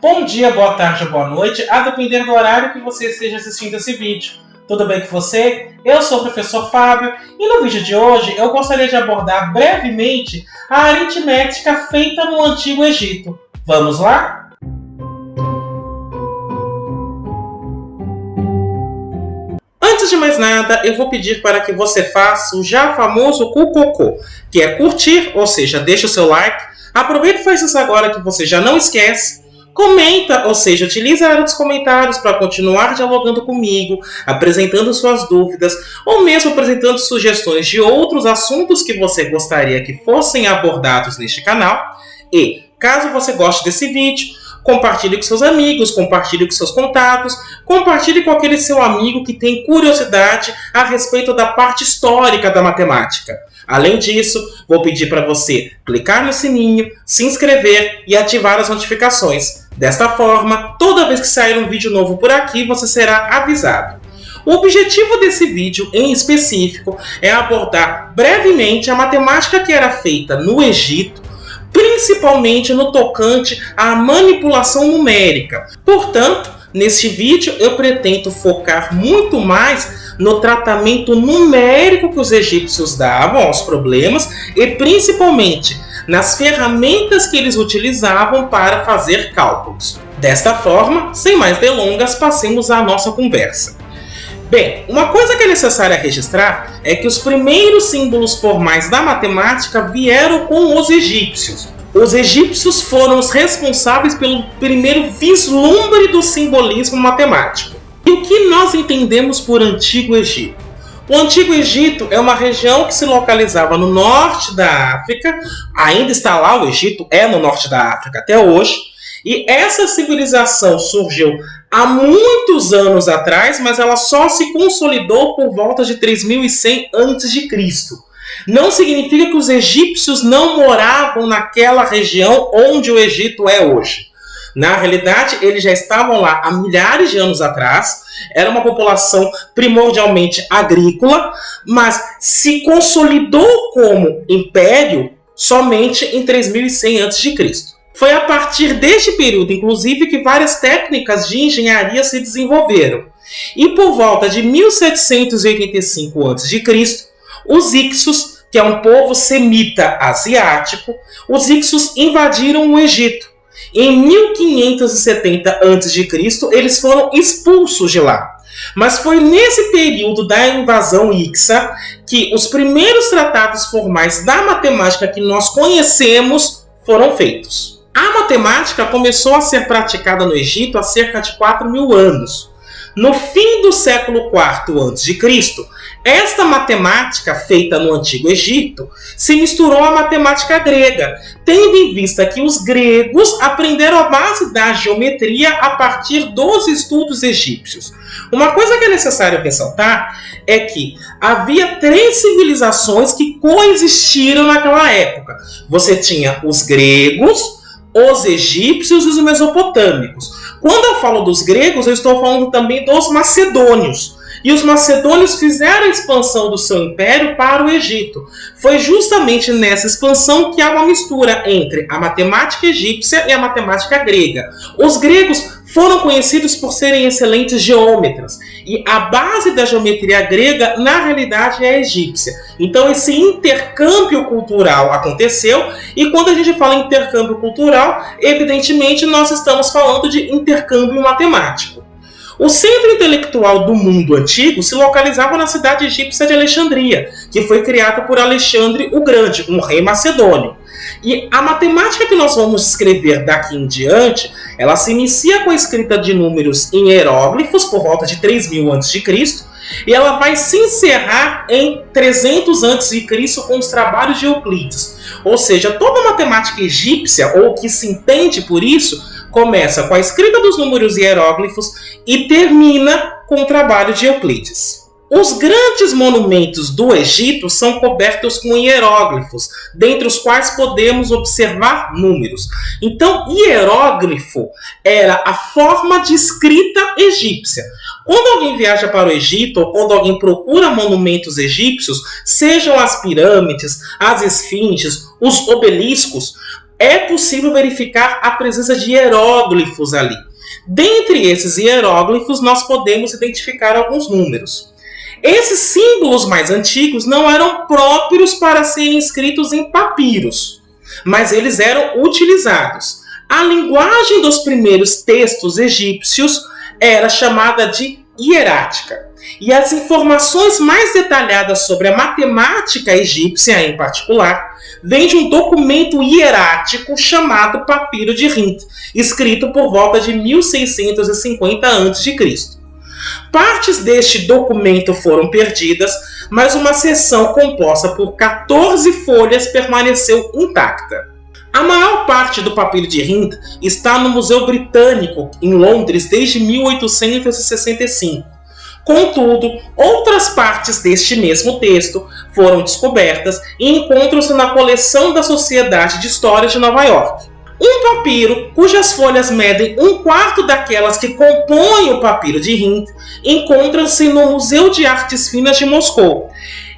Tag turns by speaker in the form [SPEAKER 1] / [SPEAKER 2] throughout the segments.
[SPEAKER 1] Bom dia, boa tarde ou boa noite, a depender do horário que você esteja assistindo esse vídeo. Tudo bem com você? Eu sou o professor Fábio e no vídeo de hoje eu gostaria de abordar brevemente a aritmética feita no Antigo Egito. Vamos lá? Antes de mais nada, eu vou pedir para que você faça o já famoso cucocô, que é curtir, ou seja, deixa o seu like. Aproveita e faz isso agora que você já não esquece. Comenta, ou seja, utilize a área dos comentários para continuar dialogando comigo, apresentando suas dúvidas, ou mesmo apresentando sugestões de outros assuntos que você gostaria que fossem abordados neste canal. E, caso você goste desse vídeo, compartilhe com seus amigos, compartilhe com seus contatos, compartilhe com aquele seu amigo que tem curiosidade a respeito da parte histórica da matemática. Além disso, vou pedir para você clicar no sininho, se inscrever e ativar as notificações. Desta forma, toda vez que sair um vídeo novo por aqui, você será avisado. O objetivo desse vídeo, em específico, é abordar brevemente a matemática que era feita no Egito, principalmente no tocante à manipulação numérica. Portanto, neste vídeo eu pretendo focar muito mais no tratamento numérico que os egípcios davam aos problemas e principalmente nas ferramentas que eles utilizavam para fazer cálculos. Desta forma, sem mais delongas, passemos à nossa conversa. Bem, uma coisa que é necessária registrar é que os primeiros símbolos formais da matemática vieram com os egípcios. Os egípcios foram os responsáveis pelo primeiro vislumbre do simbolismo matemático. E o que nós entendemos por Antigo Egito? O Antigo Egito é uma região que se localizava no norte da África, ainda está lá, o Egito é no norte da África até hoje, e essa civilização surgiu há muitos anos atrás, mas ela só se consolidou por volta de 3100 a.C. Não significa que os egípcios não moravam naquela região onde o Egito é hoje. Na realidade, eles já estavam lá há milhares de anos atrás, era uma população primordialmente agrícola, mas se consolidou como império somente em 3100 a.C. Foi a partir deste período, inclusive, que várias técnicas de engenharia se desenvolveram. E por volta de 1785 a.C., os Hicsos, que é um povo semita asiático, os Hicsos invadiram o Egito. Em 1570 a.C., eles foram expulsos de lá. Mas foi nesse período da invasão Hixa que os primeiros tratados formais da matemática que nós conhecemos foram feitos. A matemática começou a ser praticada no Egito há cerca de 4.000 anos. No fim do século IV a.C., esta matemática feita no Antigo Egito se misturou à matemática grega, tendo em vista que os gregos aprenderam a base da geometria a partir dos estudos egípcios. Uma coisa que é necessário ressaltar é que havia 3 civilizações que coexistiram naquela época. Você tinha os gregos, os egípcios e os mesopotâmicos. Quando eu falo dos gregos, eu estou falando também dos macedônios. E os macedônios fizeram a expansão do seu império para o Egito. Foi justamente nessa expansão que há uma mistura entre a matemática egípcia e a matemática grega. Os gregos foram conhecidos por serem excelentes geômetras. E a base da geometria grega, na realidade, é a egípcia. Então, esse intercâmbio cultural aconteceu. E quando a gente fala em intercâmbio cultural, evidentemente, nós estamos falando de intercâmbio matemático. O centro intelectual do mundo antigo se localizava na cidade egípcia de Alexandria, que foi criada por Alexandre o Grande, um rei macedônio. E a matemática que nós vamos escrever daqui em diante, ela se inicia com a escrita de números em hieróglifos por volta de 3000 a.C. e ela vai se encerrar em 300 a.C. com os trabalhos de Euclides. Ou seja, toda a matemática egípcia, ou que se entende por isso, começa com a escrita dos números hieróglifos e termina com o trabalho de Euclides. Os grandes monumentos do Egito são cobertos com hieróglifos, dentre os quais podemos observar números. Então, hieróglifo era a forma de escrita egípcia. Quando alguém viaja para o Egito, ou quando alguém procura monumentos egípcios, sejam as pirâmides, as esfinges, os obeliscos, é possível verificar a presença de hieróglifos ali. Dentre esses hieróglifos, nós podemos identificar alguns números. Esses símbolos mais antigos não eram próprios para serem escritos em papiros, mas eles eram utilizados. A linguagem dos primeiros textos egípcios era chamada de hierática. E as informações mais detalhadas sobre a matemática egípcia, em particular, vêm de um documento hierático chamado Papiro de Rhind, escrito por volta de 1650 a.C. Partes deste documento foram perdidas, mas uma seção composta por 14 folhas permaneceu intacta. A maior parte do Papiro de Rhind está no Museu Britânico, em Londres, desde 1865. Contudo, outras partes deste mesmo texto foram descobertas e encontram-se na coleção da Sociedade de História de Nova York. Um papiro, cujas folhas medem 1/4 daquelas que compõem o Papiro de Rhind, encontra-se no Museu de Artes Finas de Moscou.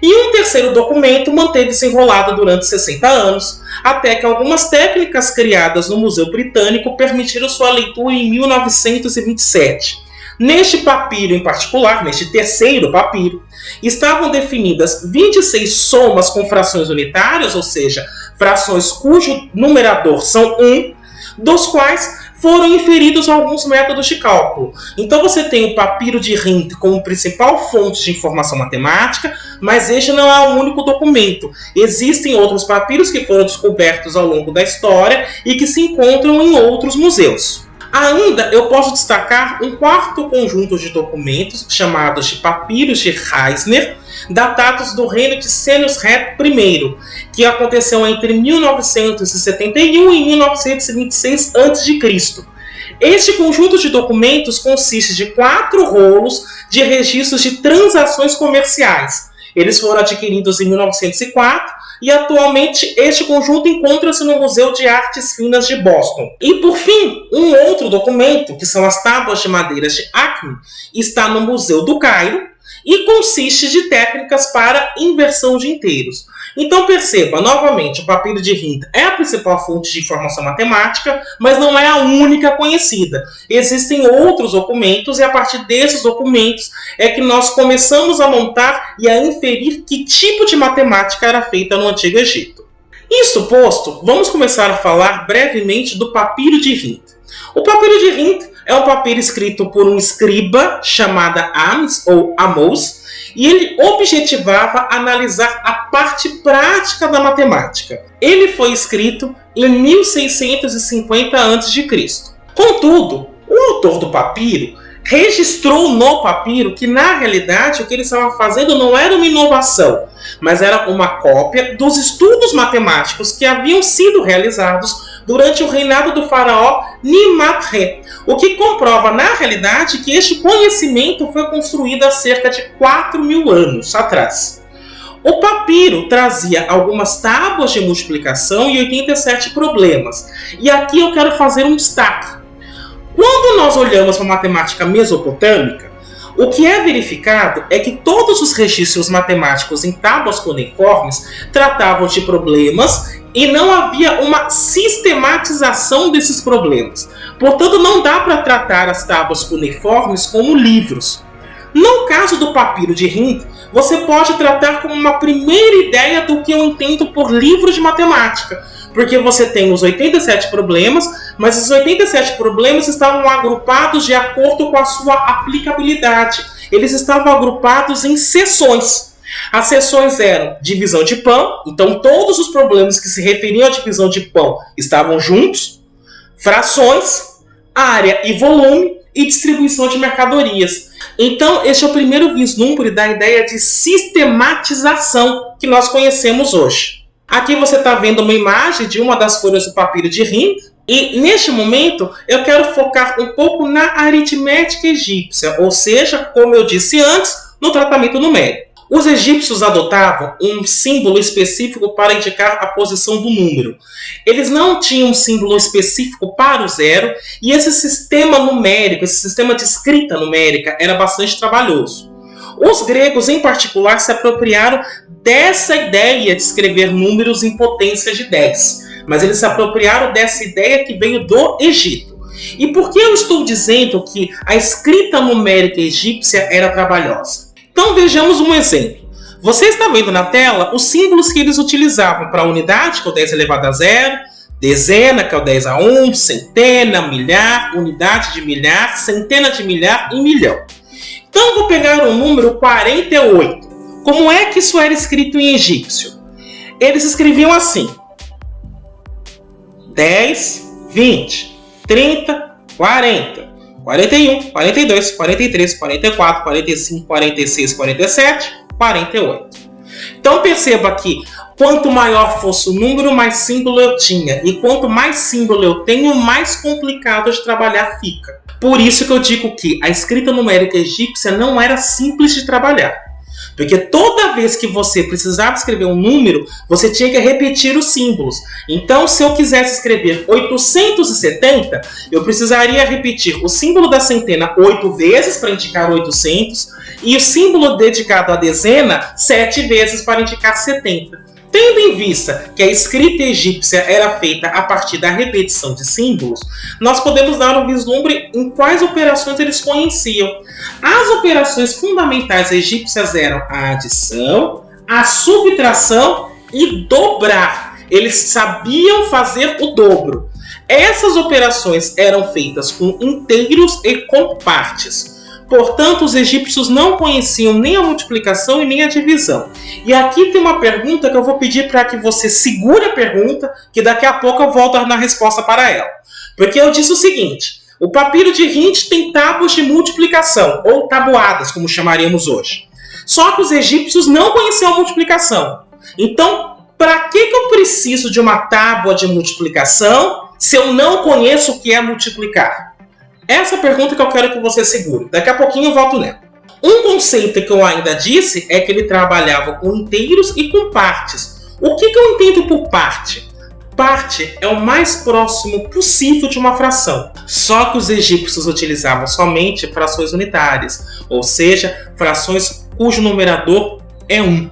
[SPEAKER 1] E um terceiro documento manteve-se enrolado durante 60 anos, até que algumas técnicas criadas no Museu Britânico permitiram sua leitura em 1927. Neste papiro em particular, neste terceiro papiro, estavam definidas 26 somas com frações unitárias, ou seja, frações cujo numerador são 1, dos quais foram inferidos alguns métodos de cálculo. Então você tem o Papiro de Rhind como principal fonte de informação matemática, mas este não é o único documento. Existem outros papiros que foram descobertos ao longo da história e que se encontram em outros museus. Ainda eu posso destacar um quarto conjunto de documentos, chamados de Papiros de Reisner, datados do reino de Senusret I, que aconteceu entre 1971 e 1926 a.C. Este conjunto de documentos consiste de 4 rolos de registros de transações comerciais. Eles foram adquiridos em 1904 e atualmente este conjunto encontra-se no Museu de Artes Finas de Boston. E por fim, um outro documento, que são as tábuas de madeira de Akhme, está no Museu do Cairo e consiste de técnicas para inversão de inteiros. Então perceba, novamente, o Papiro de Rhind é a principal fonte de informação matemática, mas não é a única conhecida. Existem outros documentos e a partir desses documentos é que nós começamos a montar e a inferir que tipo de matemática era feita no Antigo Egito. Isto posto, vamos começar a falar brevemente do Papiro de Rhind. O Papiro de Rhind é um papiro escrito por um escriba chamado Ames ou Amos, e ele objetivava analisar a parte prática da matemática. Ele foi escrito em 1650 a.C. Contudo, o autor do papiro registrou no papiro que, na realidade, o que ele estava fazendo não era uma inovação, mas era uma cópia dos estudos matemáticos que haviam sido realizados durante o reinado do faraó Nimat-Re, o que comprova, na realidade, que este conhecimento foi construído há cerca de 4.000 anos atrás. O papiro trazia algumas tábuas de multiplicação e 87 problemas, e aqui eu quero fazer um destaque. Quando nós olhamos para a matemática mesopotâmica, o que é verificado é que todos os registros matemáticos em tábuas cuneiformes tratavam de problemas e não havia uma sistematização desses problemas. Portanto, não dá para tratar as tábuas cuneiformes como livros. No caso do Papiro de Rhind, você pode tratar como uma primeira ideia do que eu entendo por livro de matemática, porque você tem os 87 problemas, mas os 87 problemas estavam agrupados de acordo com a sua aplicabilidade. Eles estavam agrupados em seções. As seções eram divisão de pão, então todos os problemas que se referiam à divisão de pão estavam juntos, frações, área e volume e distribuição de mercadorias. Então, este é o primeiro vislumbre da ideia de sistematização que nós conhecemos hoje. Aqui você está vendo uma imagem de uma das folhas do Papiro de Rhind, e neste momento eu quero focar um pouco na aritmética egípcia, ou seja, como eu disse antes, no tratamento numérico. Os egípcios adotavam um símbolo específico para indicar a posição do número. Eles não tinham um símbolo específico para o zero, e esse sistema numérico, esse sistema de escrita numérica, era bastante trabalhoso. Os gregos, em particular, se apropriaram dessa ideia de escrever números em potência de 10. mas eles se apropriaram dessa ideia que veio do Egito. E por que eu estou dizendo que a escrita numérica egípcia era trabalhosa? Então vejamos um exemplo. Você está vendo na tela os símbolos que eles utilizavam para a unidade, que é o 10 elevado a 0, dezena, que é o 10 a 1, centena, milhar, unidade de milhar, centena de milhar e milhão. Então eu vou pegar o número 48. Como é que isso era escrito em egípcio? Eles escreviam assim: 10, 20, 30, 40, 41, 42, 43, 44, 45, 46, 47, 48. Então perceba que quanto maior fosse o número, mais símbolo eu tinha. E quanto mais símbolo eu tenho, mais complicado de trabalhar fica. Por isso que eu digo que a escrita numérica egípcia não era simples de trabalhar. Porque toda vez que você precisava escrever um número, você tinha que repetir os símbolos. Então, se eu quisesse escrever 870, eu precisaria repetir o símbolo da centena 8 vezes para indicar 800 e o símbolo dedicado à dezena 7 vezes para indicar 70. Tendo em vista que a escrita egípcia era feita a partir da repetição de símbolos, nós podemos dar um vislumbre em quais operações eles conheciam. As operações fundamentais egípcias eram a adição, a subtração e dobrar. Eles sabiam fazer o dobro. Essas operações eram feitas com inteiros e com partes. Portanto, os egípcios não conheciam nem a multiplicação e nem a divisão. E aqui tem uma pergunta que eu vou pedir para que você segure a pergunta, que daqui a pouco eu volto na resposta para ela. Porque eu disse o seguinte: o papiro de Hint tem tábuas de multiplicação, ou tabuadas, como chamaríamos hoje. Só que os egípcios não conheciam a multiplicação. Então, para que eu preciso de uma tábua de multiplicação se eu não conheço o que é multiplicar? Essa é a pergunta que eu quero que você segure. Daqui a pouquinho eu volto nela. Um conceito que eu ainda disse é que ele trabalhava com inteiros e com partes. O que eu entendo por parte? Parte é o mais próximo possível de uma fração. Só que os egípcios utilizavam somente frações unitárias, ou seja, frações cujo numerador é 1.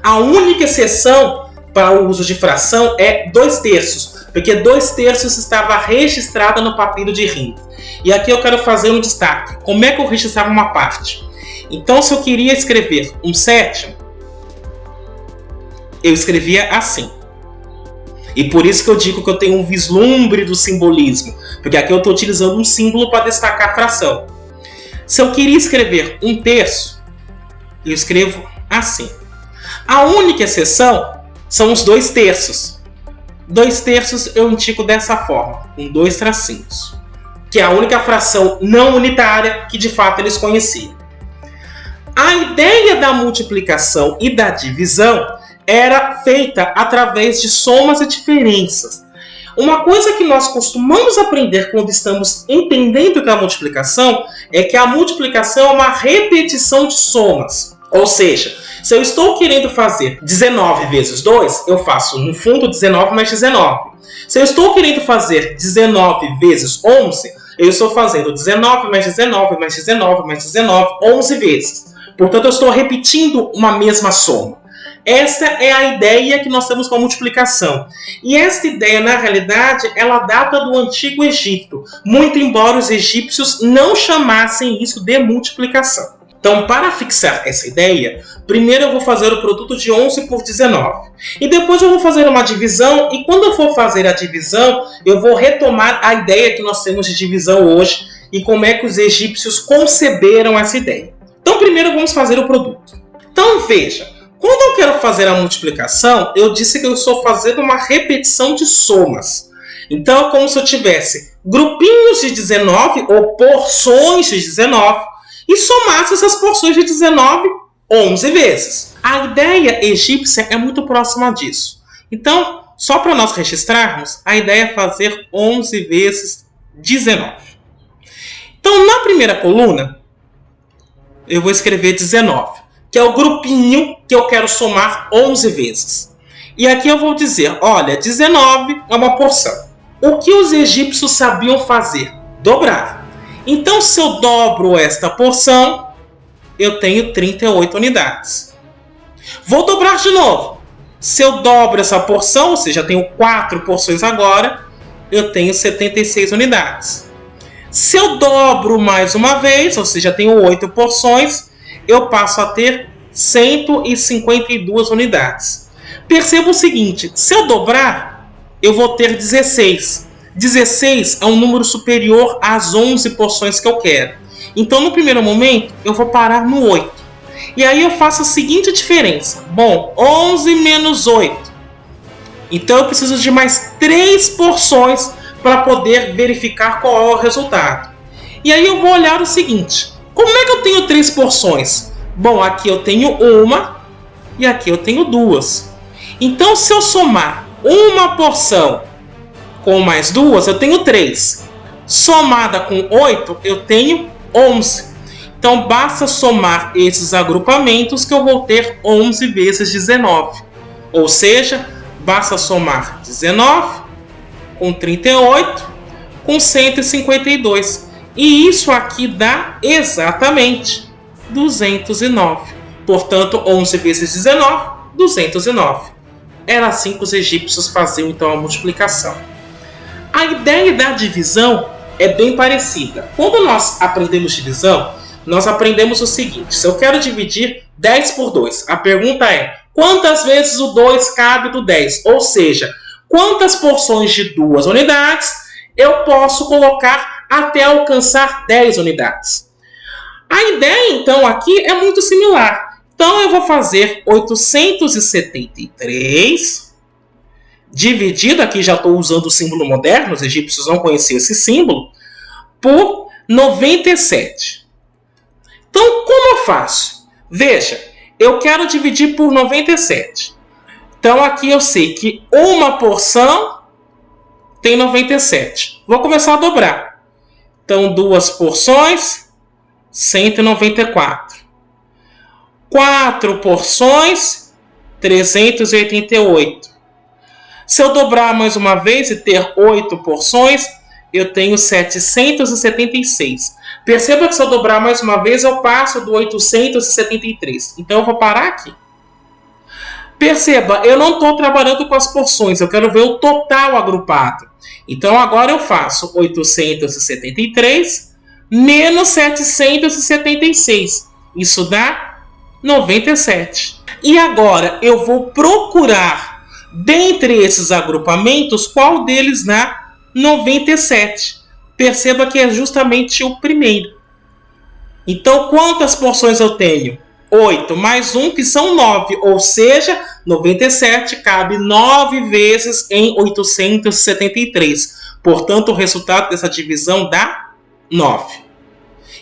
[SPEAKER 1] A única exceção para o uso de fração é 2/3, porque 2/3 estava registrada no papiro de Hint. E aqui eu quero fazer um destaque. Como é que eu registrava uma parte? Então, se eu queria escrever 1/7, eu escrevia assim. E por isso que eu digo que eu tenho um vislumbre do simbolismo, porque aqui eu estou utilizando um símbolo para destacar a fração. Se eu queria escrever 1/3, eu escrevo assim. A única exceção são os 2/3. 2/3 eu indico dessa forma, com 2 tracinhos, que é a única fração não unitária que de fato eles conheciam. A ideia da multiplicação e da divisão era feita através de somas e diferenças. Uma coisa que nós costumamos aprender quando estamos entendendo o que é a multiplicação é que a multiplicação é uma repetição de somas. Ou seja, se eu estou querendo fazer 19 vezes 2, eu faço no fundo 19 mais 19. Se eu estou querendo fazer 19 vezes 11, eu estou fazendo 19 mais 19 mais 19 mais 19, 11 vezes. Portanto, eu estou repetindo uma mesma soma. Essa é a ideia que nós temos com a multiplicação. E esta ideia, na realidade, ela data do Antigo Egito, muito embora os egípcios não chamassem isso de multiplicação. Então, para fixar essa ideia, primeiro eu vou fazer o produto de 11 por 19. E depois eu vou fazer uma divisão, e quando eu for fazer a divisão, eu vou retomar a ideia que nós temos de divisão hoje e como é que os egípcios conceberam essa ideia. Então, primeiro vamos fazer o produto. Então, veja, quando eu quero fazer a multiplicação, eu disse que eu estou fazendo uma repetição de somas. Então, é como se eu tivesse grupinhos de 19 ou porções de 19 e somasse essas porções de 19 11 vezes. A ideia egípcia é muito próxima disso. Então, só para nós registrarmos, a ideia é fazer 11 vezes 19. Então, na primeira coluna, eu vou escrever 19, que é o grupinho que eu quero somar 11 vezes. E aqui eu vou dizer, olha, 19 é uma porção. O que os egípcios sabiam fazer? Dobrar. Então, se eu dobro esta porção, eu tenho 38 unidades. Vou dobrar de novo. Se eu dobro essa porção, ou seja, tenho 4 porções agora, eu tenho 76 unidades. Se eu dobro mais uma vez, ou seja, tenho 8 porções, eu passo a ter 152 unidades. Perceba o seguinte, se eu dobrar, eu vou ter 16. 16 é um número superior às 11 porções que eu quero. Então, no primeiro momento, eu vou parar no 8. E aí eu faço a seguinte diferença. Bom, 11 menos 8. Então, eu preciso de mais 3 porções para poder verificar qual é o resultado. E aí eu vou olhar o seguinte. Como é que eu tenho 3 porções? Bom, aqui eu tenho uma e aqui eu tenho 2. Então, se eu somar uma porção com mais 2, eu tenho 3. Somada com 8, eu tenho 11. Então, basta somar esses agrupamentos que eu vou ter 11 vezes 19. Ou seja, basta somar 19 com 38 com 152. E isso aqui dá exatamente 209. Portanto, 11 vezes 19, 209. Era assim que os egípcios faziam então a multiplicação. A ideia da divisão é bem parecida. Quando nós aprendemos divisão, nós aprendemos o seguinte. Se eu quero dividir 10 por 2, a pergunta é: quantas vezes o 2 cabe do 10? Ou seja, quantas porções de 2 unidades eu posso colocar até alcançar 10 unidades? A ideia, então, aqui é muito similar. Então, eu vou fazer 873 dividido, aqui já estou usando o símbolo moderno, os egípcios não conheciam esse símbolo, por 97. Então, como eu faço? Veja, eu quero dividir por 97. Então, aqui eu sei que uma porção tem 97. Vou começar a dobrar. Então, 2 porções, 194. 4 porções, 388. Se eu dobrar mais uma vez e ter 8 porções, eu tenho 776. Perceba que se eu dobrar mais uma vez, eu passo do 873. Então, eu vou parar aqui. Perceba, eu não estou trabalhando com as porções, eu quero ver o total agrupado. Então, agora eu faço 873 menos 776. Isso dá 97. E agora eu vou procurar, dentre esses agrupamentos, qual deles dá 97. Perceba que é justamente o primeiro. Então, quantas porções eu tenho? 8 mais 1, que são 9. Ou seja, 97 cabe 9 vezes em 873. Portanto, o resultado dessa divisão dá 9.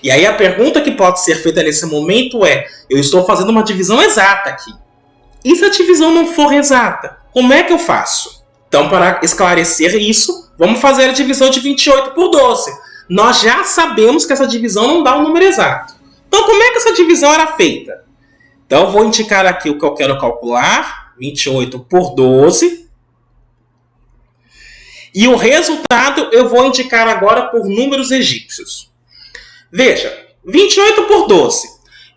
[SPEAKER 1] E aí a pergunta que pode ser feita nesse momento é: eu estou fazendo uma divisão exata aqui. E se a divisão não for exata, como é que eu faço? Então, para esclarecer isso, vamos fazer a divisão de 28 por 12. Nós já sabemos que essa divisão não dá um número exato. Então, como é que essa divisão era feita? Então, eu vou indicar aqui o que eu quero calcular. 28 por 12. E o resultado eu vou indicar agora por números egípcios. Veja, 28 por 12.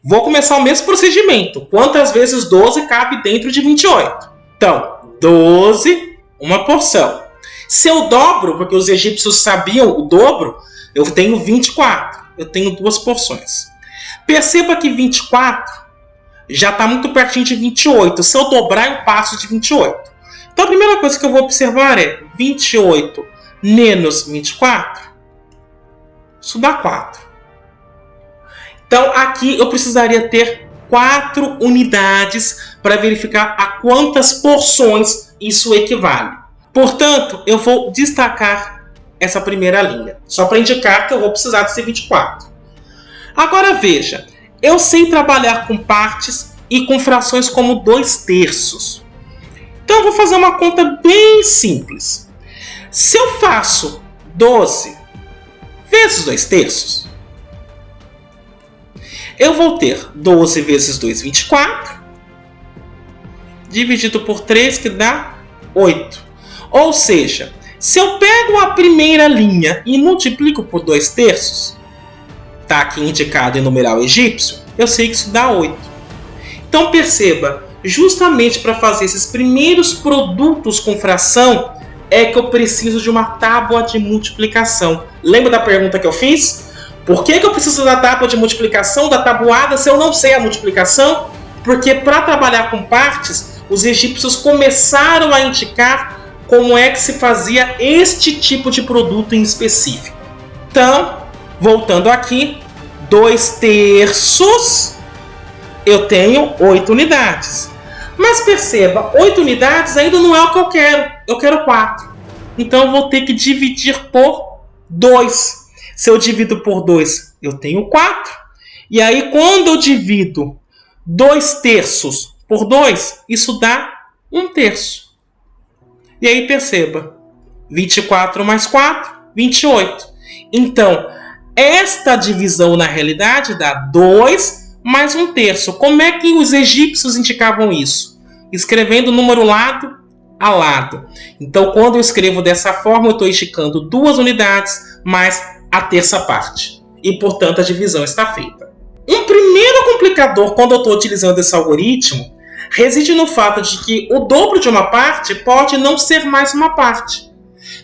[SPEAKER 1] Vou começar o mesmo procedimento. Quantas vezes 12 cabe dentro de 28? Então, 12, uma porção. Se eu dobro, porque os egípcios sabiam o dobro, eu tenho 24. Eu tenho 2 porções. Perceba que 24 já está muito pertinho de 28. Se eu dobrar, eu passo de 28. Então, a primeira coisa que eu vou observar é 28 menos 24. Isso dá 4. Então, aqui eu precisaria ter 4 unidades para verificar a quantas porções isso equivale. Portanto, eu vou destacar essa primeira linha, só para indicar que eu vou precisar desse 24. Agora veja, eu sei trabalhar com partes e com frações como 2/3. Então eu vou fazer uma conta bem simples. Se eu faço 12 vezes 2/3, eu vou ter 12 vezes 2, 24, dividido por 3, que dá 8. Ou seja, se eu pego a primeira linha e multiplico por 2/3, está aqui indicado em numeral egípcio, eu sei que isso dá 8. Então perceba, justamente para fazer esses primeiros produtos com fração, é que eu preciso de uma tábua de multiplicação. Lembra da pergunta que eu fiz? Por que eu preciso da tábua de multiplicação, da tabuada, se eu não sei a multiplicação? Porque para trabalhar com partes, os egípcios começaram a indicar como é que se fazia este tipo de produto em específico. Então, voltando aqui, 2/3, eu tenho 8 unidades. Mas perceba, 8 unidades ainda não é o que eu quero. Eu quero 4. Então eu vou ter que dividir por 2. Se eu divido por 2, eu tenho 4. E aí quando eu divido 2/3 por 2, isso dá 1/3. E aí perceba, 24 mais 4, 28. Então, esta divisão na realidade dá 2 mais 1/3. Como é que os egípcios indicavam isso? Escrevendo o número lado a lado. Então, quando eu escrevo dessa forma, eu estou indicando 2 unidades mais a terça parte. E, portanto, a divisão está feita. Um primeiro complicador quando eu estou utilizando esse algoritmo reside no fato de que o dobro de uma parte pode não ser mais uma parte.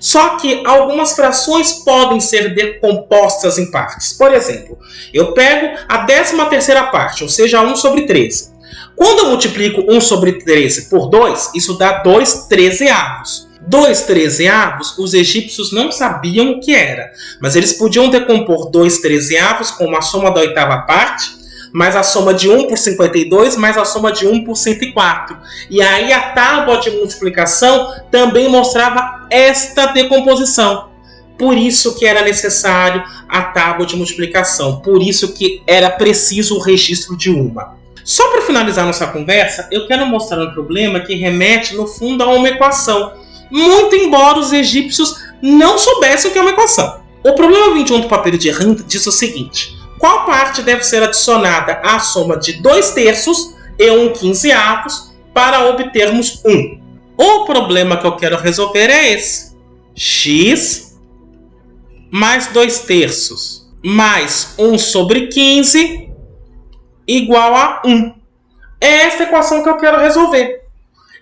[SPEAKER 1] Só que algumas frações podem ser decompostas em partes. Por exemplo, eu pego a 13ª parte, ou seja, 1/13. Quando eu multiplico 1/13 por 2, isso dá 2/13avos. 2/13avos, os egípcios não sabiam o que era, mas eles podiam decompor 2/13avos como a soma da 8ª parte, mais a soma de 1 por 52, mais a soma de 1 por 104. E aí a tábua de multiplicação também mostrava esta decomposição. Por isso que era necessário a tábua de multiplicação. Por isso que era preciso o registro de uma. Só para finalizar nossa conversa, eu quero mostrar um problema que remete, no fundo, a uma equação. Muito embora os egípcios não soubessem o que é uma equação. O problema 21 do papel de Rhind diz o seguinte: qual parte deve ser adicionada à soma de 2/3 e 1/15 para obtermos 1? O problema que eu quero resolver é esse. X mais 2/3 mais 1/15 igual a 1. É essa equação que eu quero resolver.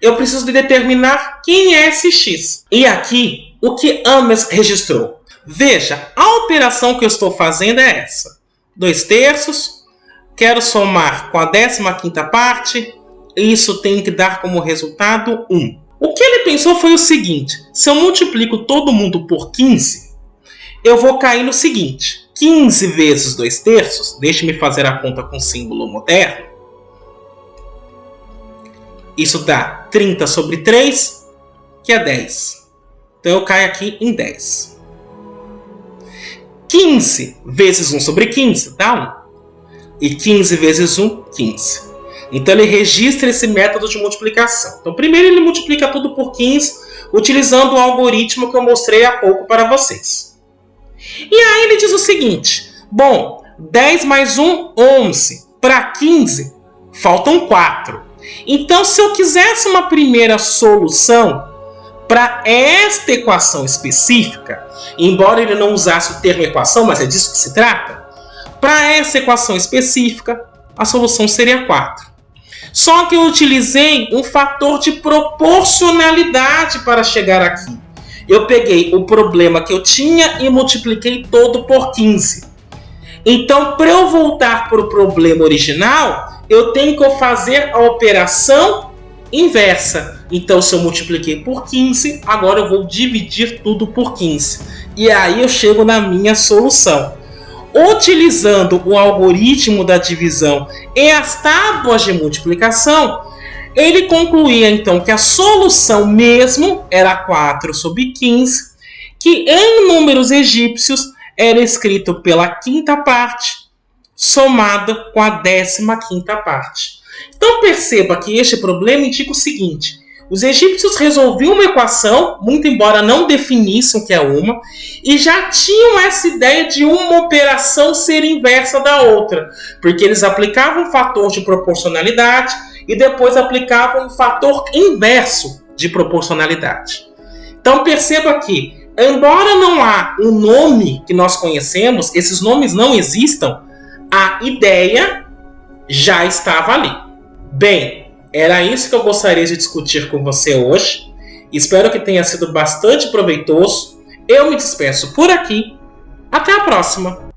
[SPEAKER 1] Eu preciso de determinar quem é esse x. E aqui, o que Hermes registrou? Veja, a operação que eu estou fazendo é essa. 2/3, quero somar com a 15ª parte, isso tem que dar como resultado 1. O que ele pensou foi o seguinte: se eu multiplico todo mundo por 15, eu vou cair no seguinte: 15 vezes 2/3, deixe-me fazer a conta com símbolo moderno, isso dá 30/3, que é 10. Então eu caio aqui em 10. 15 vezes 1/15 dá 1. E 15 vezes 1, 15. Então ele registra esse método de multiplicação. Então primeiro ele multiplica tudo por 15, utilizando o algoritmo que eu mostrei há pouco para vocês. E aí ele diz o seguinte: bom, 10 mais 1, 11. Para 15, faltam 4. Então, se eu quisesse uma primeira solução para esta equação específica, embora ele não usasse o termo equação, mas é disso que se trata, para essa equação específica, a solução seria 4. Só que eu utilizei um fator de proporcionalidade para chegar aqui. Eu peguei o problema que eu tinha e multipliquei todo por 15. Então, para eu voltar para o problema original, eu tenho que fazer a operação inversa. Então, se eu multipliquei por 15, agora eu vou dividir tudo por 15. E aí eu chego na minha solução. Utilizando o algoritmo da divisão e as tábuas de multiplicação, ele concluía então que a solução mesmo era 4/15, que em números egípcios era escrito pela 5ª parte, somada com a 15ª parte. Então perceba que este problema indica o seguinte: os egípcios resolviam uma equação, muito embora não definissem o que é uma, e já tinham essa ideia de uma operação ser inversa da outra, porque eles aplicavam um fator de proporcionalidade e depois aplicavam um fator inverso de proporcionalidade. Então perceba que, embora não há um nome que nós conhecemos, esses nomes não existam, a ideia já estava ali. Bem, Era isso que eu gostaria de discutir com você hoje. Espero que tenha sido bastante proveitoso. Eu me despeço por aqui. Até a próxima!